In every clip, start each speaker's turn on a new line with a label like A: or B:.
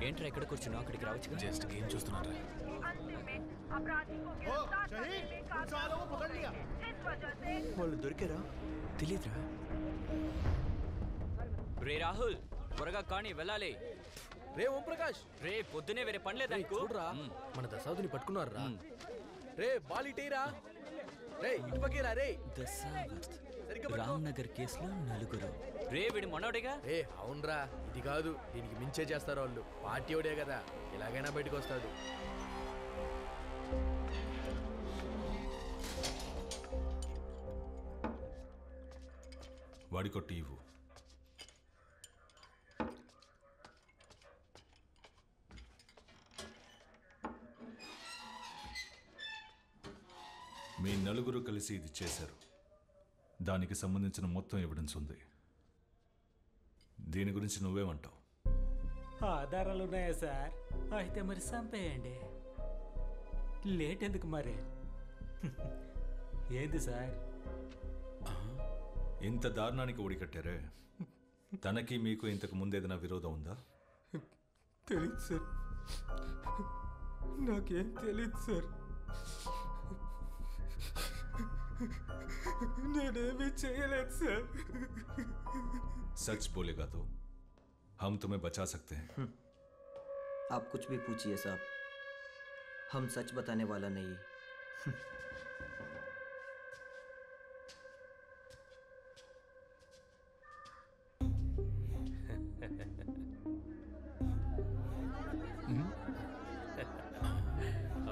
A: ఏంట్రా ఎక్కడ కూర్చున్నావు? అక్కడికి రావచ్చు.
B: జస్ట్ గేమ్ చూస్తున్నారా?
C: వాళ్ళు దొరికారా?
A: తెలీదురా. రే రాహుల్, త్వరగా కానీ వెళ్ళాలి.
B: రే ఓం ప్రకాష్,
A: రే పొద్దునే వేరే పనిలేదా?
B: చూడరా మన దశావతిని పట్టుకున్నారా? రే బాలిటీరా, రే ఇటుపకేరా. రే
A: దశావత్ రామ్నగర్ కేసులో 4. రే వీడి మనోడేగా?
B: ఏ అవునరా, ఇది కాదు, దీనికి మించే చేస్తారు వాళ్ళు. పార్టీ ఓడే కదా, ఎలాగైనా బయటకు వస్తాడు.
D: వాడి కొట్టి ఇవ్వు. మీ 4 కలిసి ఇది చేశారు. దానికి సంబంధించిన మొత్తం ఎవిడెన్స్ ఉంది. దీని గురించి నువ్వేమంటావు?
E: ఆధారాలు ఉన్నాయా సార్? అయితే మరి చంపేయండి. లేట్ ఎందుకు మరి? ఏంది సార్
D: ఇంత దారుణానికి ఒడికట్టారే. తనకి మీకు ఇంతకు ముందేదైనా విరోధం ఉందా?
E: తెలీదు సార్, నాకేం తెలీదు సార్. నేనేమీ చేయలేదు సార్.
D: सच बोलेगा तो हम तुम्हें बचा सकते हैं.
C: आप कुछ भी पूछिए साहब, हम सच बताने वाला नहीं.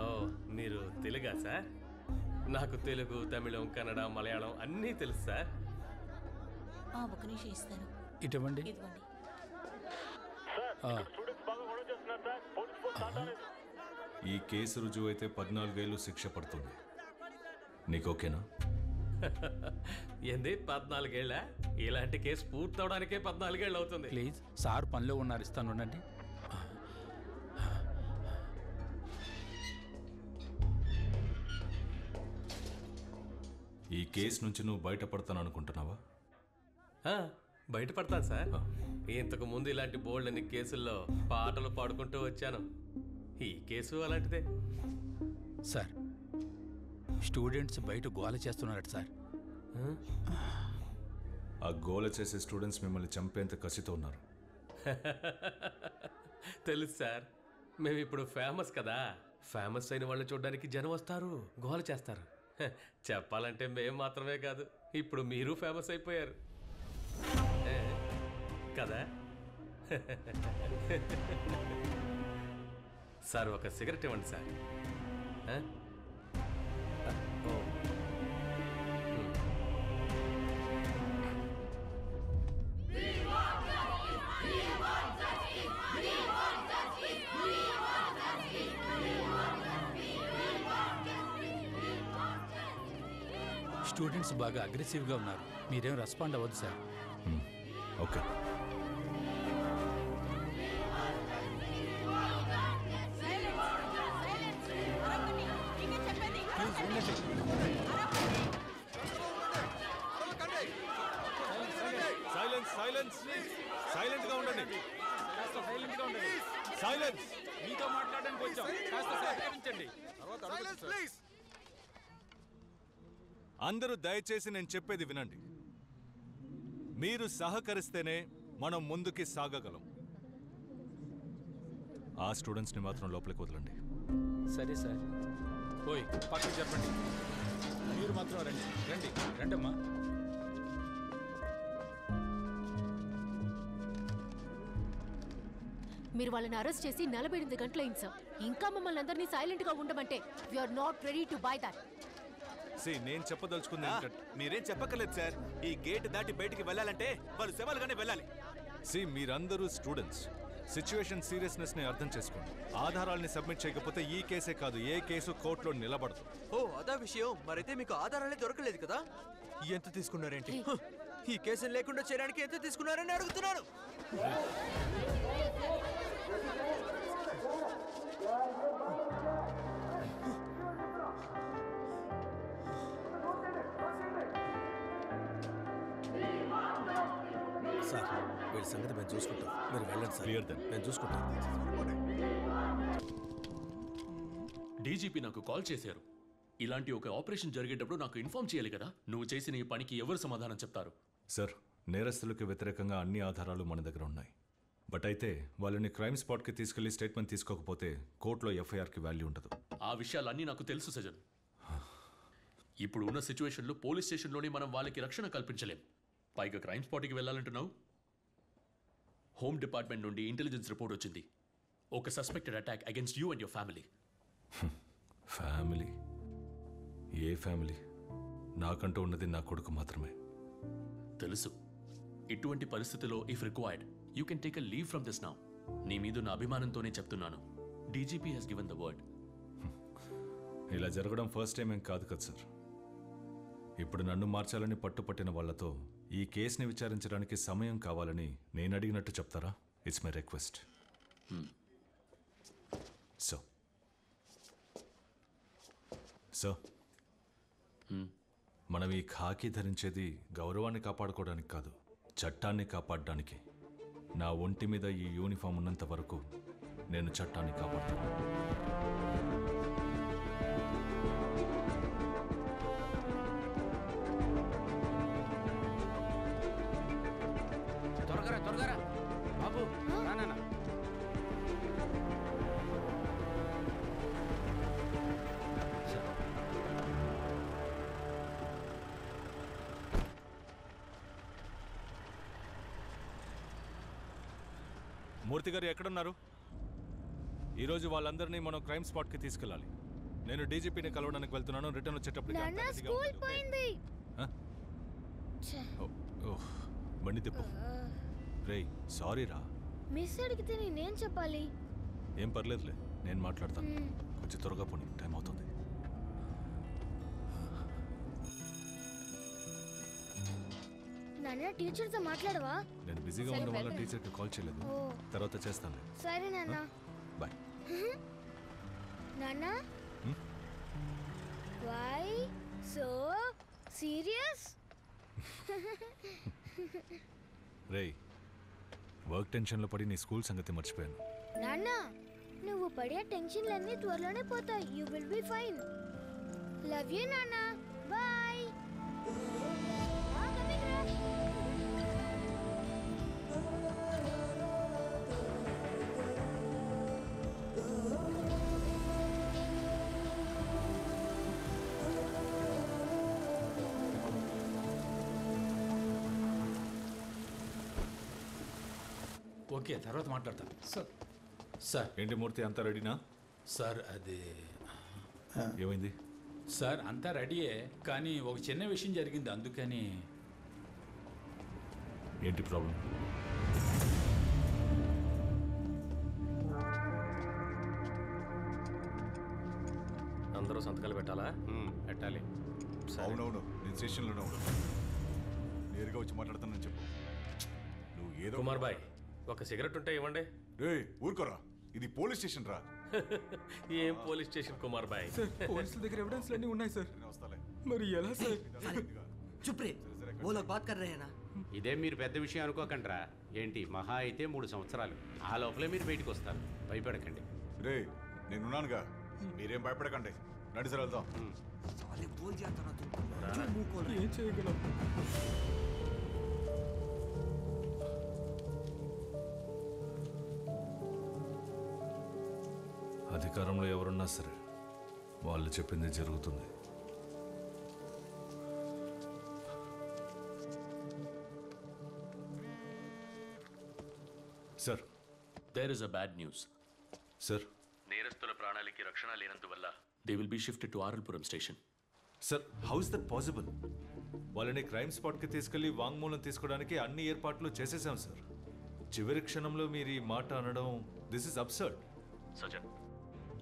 F: ఓ మీరు తెలుగా సార్? నాకు తెలుగు, తమిళం, కన్నడ, మలయాళం అన్నీ తెలుసు సార్.
G: ఒక నిమిషం ఇస్తాను.
E: ఇటువంటి
G: ఇదిగోండి.
D: ఈ కేసు రుజువు అయితే 14 ఏళ్ళు శిక్ష పడుతుంది. నీకు ఓకేనా?
F: ఏంది 14 ఏళ్ళ? ఇలాంటి కేసు పూర్తవడానికే 14 ఏళ్ళు అవుతుంది.
E: ప్లీజ్ సార్ పనిలో ఉన్నారు, ఇస్తాను ఉండండి.
D: ఈ కేసు నుంచి నువ్వు బయటపడతాను అనుకుంటున్నావా?
F: బయటపడతాను సార్. ఇంతకు ముందు ఇలాంటి బోల్డని కేసుల్లో పాటలు పాడుకుంటూ వచ్చాను. ఈ కేసు అలాంటిదే.
E: సార్ స్టూడెంట్స్ బయట గోల చేస్తున్నారట సార్.
D: ఆ గోల చేసే స్టూడెంట్స్ మిమ్మల్ని చంపేంత కసితో ఉన్నారు.
F: తెలుసు సార్, మేము ఇప్పుడు ఫేమస్ కదా. ఫేమస్ అయిన వాళ్ళని చూడడానికి జనం వస్తారు, గోల చేస్తారు. చెప్పాలంటే మేము మాత్రమే కాదు, ఇప్పుడు మీరు ఫేమస్ అయిపోయారు కదా. సార్ ఒక సిగరెట్ ఇవ్వండి సార్.
E: స్టూడెంట్స్ బాగా అగ్రెసివ్గా ఉన్నారు, మీరేం రెస్పాండ్ అవ్వద్దు sir.
D: Okay. Silence silence silent గా ఉండండి. సైలెన్స్.
E: మీతో మాట్లాడడానికి వచ్చాం, కాస్త సహకరించండి.
D: అందరూ దయచేసి నేను చెప్పేది వినండి. మీరు సహకరిస్తేనే మనం ముందుకి సాగగలం. ఆ స్టూడెంట్స్ని మాత్రం లోపలికి వదలండి.
E: సరే సార్. ఓయ్ పక్కకి చెప్పండి. మీరు మాత్రం రండి రండి రండమ్మా.
G: మీరు వాళ్ళని అరెస్ట్ చేసి 48 గంటలైంది సార్. ఇంకా మమ్మల్ని అందరినీ సైలెంట్ గా ఉండమంటే we are not ready to buy that.
D: నేను చెప్పదలుచుకుంది
H: మీరేం చెప్పక్కర్లేదు సార్. ఈ గేట్ దాటి బయటికి వెళ్ళాలంటే వాళ్ళు శవాలుగానే వెళ్ళాలి.
D: మీరందరూ స్టూడెంట్స్, సిచ్యువేషన్ సీరియస్నెస్ ని అర్థం చేసుకోండి. ఆధారాలని సబ్మిట్ చేయకపోతే ఈ కేసే కాదు, ఏ కేసు కోర్టులో నిలబడదు.
H: ఓ అదా విషయం. మరైతే మీకు ఆధారాలే దొరకలేదు కదా? ఎంత తీసుకున్నారేంటి? ఈ కేసును లేకుండా చేయడానికి ఎంత తీసుకున్నారని అడుగుతున్నాను.
C: సార్
B: వీళ్ళ సంగతి మేము చూసుకుంటాం, మీరు వెళ్ళండి సార్.
D: Clear then.
B: నేను చూసుకుంటాను.
I: డీజీపీ నాకు కాల్ చేశారు. ఇలాంటి ఒక ఆపరేషన్ జరిగేటప్పుడు నాకు ఇన్ఫార్మ్ చేయాలి కదా. నువ్వు చేసిన ఈ పనికి ఎవరు సమాధానం చెప్తారు?
D: సార్, నేరస్తులకు వ్యతిరేకంగా అన్ని ఆధారాలు మన దగ్గర ఉన్నాయి. బట్ అయితే వాళ్ళని క్రైమ్ స్పాట్కి తీసుకెళ్లి స్టేట్మెంట్ తీసుకోకపోతే కోర్టులో ఎఫ్ఐఆర్కి వాల్యూ ఉండదు.
I: ఆ విషయాలన్నీ నాకు తెలుసు సజన్. ఇప్పుడు ఉన్న సిచ్యువేషన్లో పోలీస్ స్టేషన్లోనే మనం వాళ్ళకి రక్షణ కల్పించలేం. పైగా క్రైమ్ స్పాట్కి వెళ్ళాలంటున్నావు. హోమ్ డిపార్ట్మెంట్ నుండి ఇంటెలిజెన్స్ రిపోర్ట్ వచ్చింది. ఒక suspected attack against you and your family.
D: Family? ఏ ఫ్యామిలీ? నాకంటూ ఉన్నది నా కొడుకు మాత్రమే.
I: తెలుసు. ఇటువంటి పరిస్థితిలో if required you can take a leave from this now. నీ మీద నా అభిమానంతోనే చెప్తున్నాను. DGP has given the word.
D: ఇలా జరగడం ఫస్ట్ టైం ఏం కాదు కదా సార్. ఇప్పుడు నన్ను మార్చాలని పట్టుపట్టిన వాళ్లతో ఈ కేసుని విచారించడానికి సమయం కావాలని నేను అడిగినట్టు చెప్తారా? It's my request. సో మనం ఈ ఖాకీ ధరించేది గౌరవాన్ని కాపాడుకోవడానికి కాదు, చట్టాన్ని కాపాడడానికి. నా ఒంటి మీద ఈ యూనిఫామ్ ఉన్నంత వరకు నేను చట్టాన్ని కాపాడుతాను.
B: త్వరగా బాబు, నాన్న.
D: మూర్తి గారు ఎక్కడున్నారు? ఈరోజు వాళ్ళందరినీ మనం క్రైమ్ స్పాట్కి తీసుకెళ్ళాలి. నేను డీజీపీని కలవడానికి వెళ్తున్నాను. రిటర్న్ వచ్చేటప్పుడు బండి తిప్పు. రేయ్, సారీ రా.
J: మిస్ అడిగితే నేనేం చెప్పాలి?
D: ఏం పర్లేదులే, నేను మాట్లాడతాను. కొంచెం త్వరగా పోనీ, టైం అవుతుంది.
J: నాన్న, టీచర్తో మాట్లాడవా?
D: నేను బిజీగా ఉండడం వల్ల టీచర్కి కాల్ చేయలేదు. తర్వాత చేస్తాను.
J: సరే నాన్న.
D: బాయ్.
J: నాన్న, వై సో సీరియస్?
D: రేయ్, వర్క్ టెన్షన్లో పడి నీ స్కూల్ సంగతి మర్చిపోయాను.
J: నాన్న, నువ్వు పడే టెన్షన్లన్నీ త్వరలోనే పోతాయి. You will be fine. Love you నాన్న. బాయ్.
E: ఓకే, తర్వాత మాట్లాడతాను. సార్
D: ఏంటి మూర్తి, అంతా రెడీనా?
E: సార్ అది
D: ఏమైంది?
E: సార్ అంతా రెడీయే, కానీ ఒక చిన్న విషయం జరిగింది, అందుకని.
D: ఏంటి ప్రాబ్లం?
F: అందరూ సంతకాలు పెట్టాలా? పెట్టాలి.
D: అవునవును, నేను స్టేషన్లోనే ఉన్నాను. నేరుగా వచ్చి మాట్లాడతానని చెప్పు. నువ్వు ఏదో.
F: కుమార్ బాయ్, ఒక సిగరెట్ ఉంటే ఇవ్వండి.
D: రే, ఊరుకోరా, ఇది పోలీస్ స్టేషన్ రా.
F: ఏం పోలీస్ స్టేషన్ కుమార్ బాయ్?
H: పోలీసుల దగ్గర ఎవిడెన్స్ అన్నీ ఉన్నాయి సార్. మరి ఎలా సార్?
C: चुप रे, वो लोग बात कर रहे हैं ना.
K: ఇదే మీరు పెద్ద విషయం అనుకోకండిరా. ఏంటి మహా అయితే 3 సంవత్సరాలు. ఆ లోపలే మీరు బయటకు వస్తారు. భయపడకండి.
D: రే, నేనున్నానుగా, మీరేం భయపడకండి. నడి సార్, వెళ్దాం.
C: साले बोल दिया था ना तुमको. क्यों मुंह खोल रहे?
H: ఏం చేయగలం?
D: అధికారంలో ఎవరున్నా సరే వాళ్ళు చెప్పింది జరుగుతుంది. Sir,
I: there is a bad news.
D: Sir.
I: నేరస్తుల ప్రాణాలకి రక్షణ లేనందువల్ల they will be shifted to Aralpuram station.
D: Sir, how is that possible? వాళ్ళని క్రైమ్ స్పాట్కి తీసుకెళ్లి వాంగ్మూలం తీసుకోవడానికి అన్ని ఏర్పాట్లు చేసేసాం సార్. చివరి క్షణంలో మీరు ఈ మాట అనడం, దిస్ ఇస్ అబ్సర్డ్.
I: సజన్,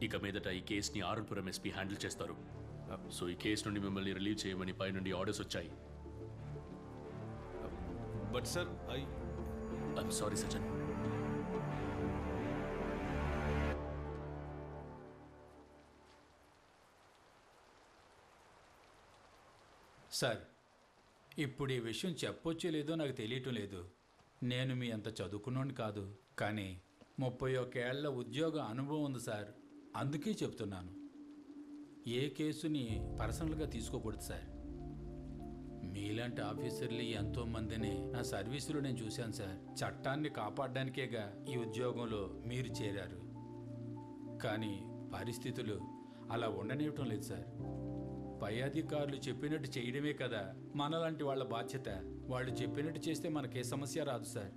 I: ఇక మీదట ఈ కేసుని ఆరల్పురం ఎస్పీ హ్యాండిల్ చేస్తారు. సో ఈ కేసు నుండి మిమ్మల్ని రిలీవ్ చేయమని పై నుండి ఆర్డర్స్ వచ్చాయి.
D: But sir,
I: I'm sorry Sajan.
E: Sir, ఇప్పుడు ఈ విషయం చెప్పొచ్చో లేదో నాకు తెలియటం లేదు. నేను మీ అంత చదువుకున్నోని కాదు, కానీ 31 ఏళ్ల ఉద్యోగ అనుభవం ఉంది సార్. అందుకే చెప్తున్నాను, ఏ కేసుని పర్సనల్గా తీసుకోకూడదు సార్. మీలాంటి ఆఫీసర్లు ఎంతోమందిని నా సర్వీసులో నేను చూశాను సార్. చట్టాన్ని కాపాడడానికేగా ఈ ఉద్యోగంలో మీరు చేరారు. కానీ పరిస్థితులు అలా ఉండనివ్వటం లేదు సార్. పై అధికారులు చెప్పినట్టు చేయడమే కదా మనలాంటి వాళ్ళ బాధ్యత. వాళ్ళు చెప్పినట్టు చేస్తే మనకే సమస్య రాదు సార్.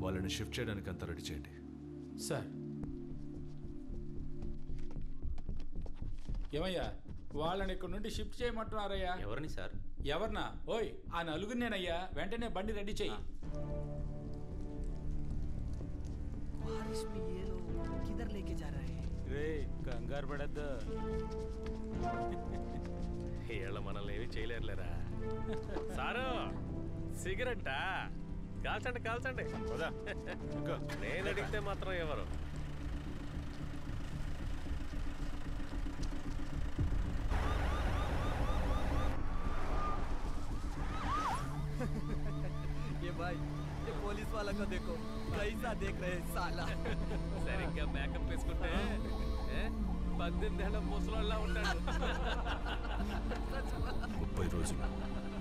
D: వాళ్ళని షిఫ్ట్ చేయడానికి అంతా రెడీ చేయండి
E: సార్. ఏమయ్యా, వాళ్ళని ఇక్కడ నుండి షిఫ్ట్ చేయమంటున్నారయ్యా.
K: ఎవరిని సార్?
E: ఎవరినా? ఓయ్, ఆ నలుగురినేనయ్యా. వెంటనే బండి రెడీ చెయ్యి.
A: రే కంగారు పడద్దు,
F: వీళ్ళ మనల్ని ఏమీ చేయలేరులేరా. సారు సిగరెట్టా? కాల్చండి కాల్చండి. నేను అడిగితే మాత్రం ఎవరు?
H: ये भाई, ये पुलिस वाला को देखो, कैसा देख रहे हैं साला.
F: సరిగ్గా మేకప్ వేసుకుంటే 18 ఏళ్ల ముసలోళ్ళ ఉంటాడు.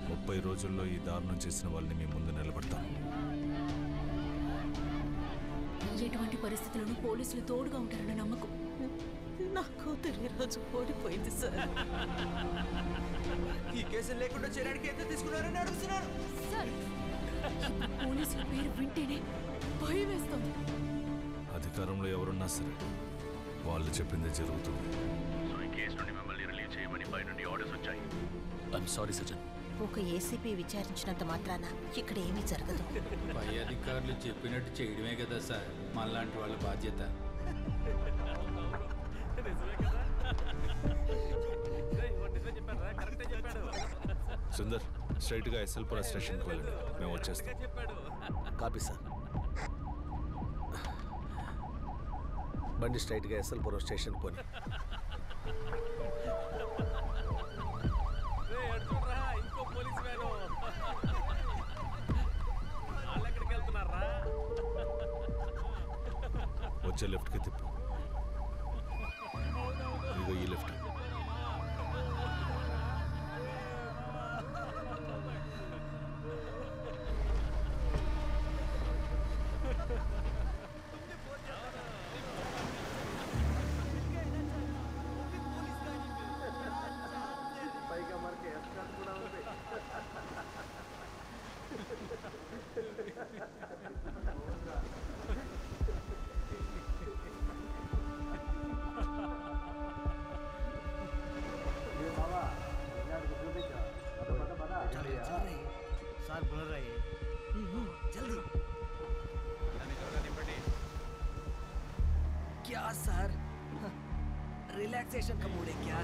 D: 30 రోజుల్లో ఈ దారుణం చేసిన వాళ్ళని మీ ముందు నిలబడతాను.
G: ఎటువంటి పరిస్థితులను పోలీసులు తోడుగా ఉంటారన్న నమ్మకం నా కూతురు ఈ రోజు ఓడిపోయింది సార్.
H: ఈ కేసులు లేకుండా చేయడానికి ఎంత తీసుకున్నారని అడుగుతున్నారు
G: సార్. పోలీసుల పేరు వింటేనే భయం వేస్తుంది.
D: అధికారంలో ఎవరున్నా సరే వాళ్ళు చెప్పిందే జరుగుతుంది.
I: సో ఈ కేసు నుండి మిమ్మల్ని రిలీవ్ చేయమని పై నుండి ఆర్డర్స్ వచ్చాయి. ఐఎమ్ సారీ సజన్.
L: ఒక ఏసీపీ విచారించినంత మాత్రాన ఇక్కడ ఏమీ జరగదు.
E: పై అధికారులు చెప్పినట్టు చేయడమే కదా సార్ మనలాంటి వాళ్ళ బాధ్యత.
D: సుందర్, స్ట్రైట్గా ఎస్ఎల్పురం స్టేషన్కి వెళ్ళండి, మేము వచ్చేస్తాం.
B: Copy sir. బండి స్ట్రైట్గా ఎస్ఎల్పురం స్టేషన్ పోని.
F: ఇంకో పోలీస్ వ్యాను. వాళ్ళు ఎక్కడికి వెళ్తున్నారా?
D: వచ్చే లెఫ్ట్కి తిప్పు. ఇదిగో ఈ లెఫ్ట్.
H: సార్ బుల రహే జల్దీ. क्या सर, रिलैक्सेशन का मूड है क्या?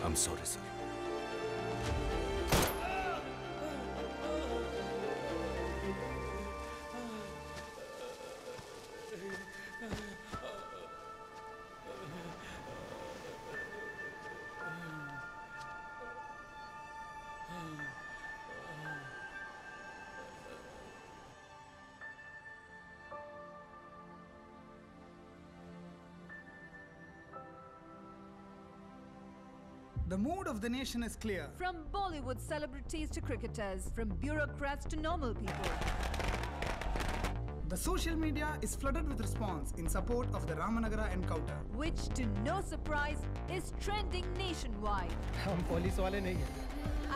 H: I'm sorry, sir.
M: The mood of the nation is clear.
N: From Bollywood celebrities to cricketers, from bureaucrats to normal people.
M: The social media is flooded with response in support of the Ramanagara encounter.
N: Which, to no surprise, is trending nationwide.
H: हम police वाले नहीं हैं.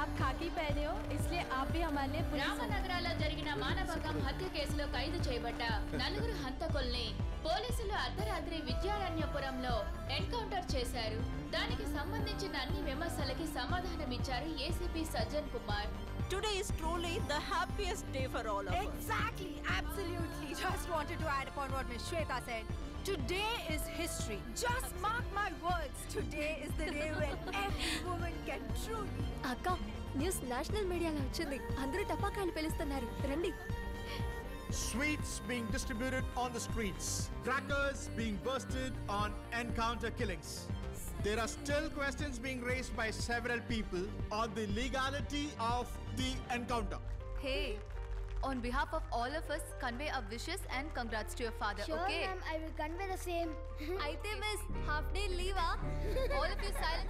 O: आप खाकी पहने हो इसलिए आप भी हमारे लिए पुलिस हो।
P: రామనగరాలో జరిగిన మానభంగం హత్య కేసులో ఖైదు చేయబడ్డ నలుగురు హంతకుల్ని పోలీసులు అర్ధరాత్రి విద్యారణ్యపురంలో ఎన్కౌంటర్ చేశారు. దానికి సంబంధించిన అన్ని విమర్శలకి సమాధానమిచ్చారు ACP Sajjan Kumar.
L: Today is truly the happiest day for all of us.
N: Exactly, absolutely. Just wanted to add upon what Ms. Shweta said. Today is history. Just mark my words. Today is the day when every woman can truly.
Q: అక్క news national మీడియాలో వచ్చింది. అందరూ టపాకాయలు పేలుస్తున్నారు. రండి.
R: Sweets being distributed on the streets. Crackers being bursted on encounter killings. There are still questions being raised by several people on the legality of the encounter.
O: Hey, on behalf of all of us, convey our wishes and congrats to your father.
J: Sure,
O: okay?
J: ma'am, I will convey the same.
O: Aithe miss, half day leave. All of you silent.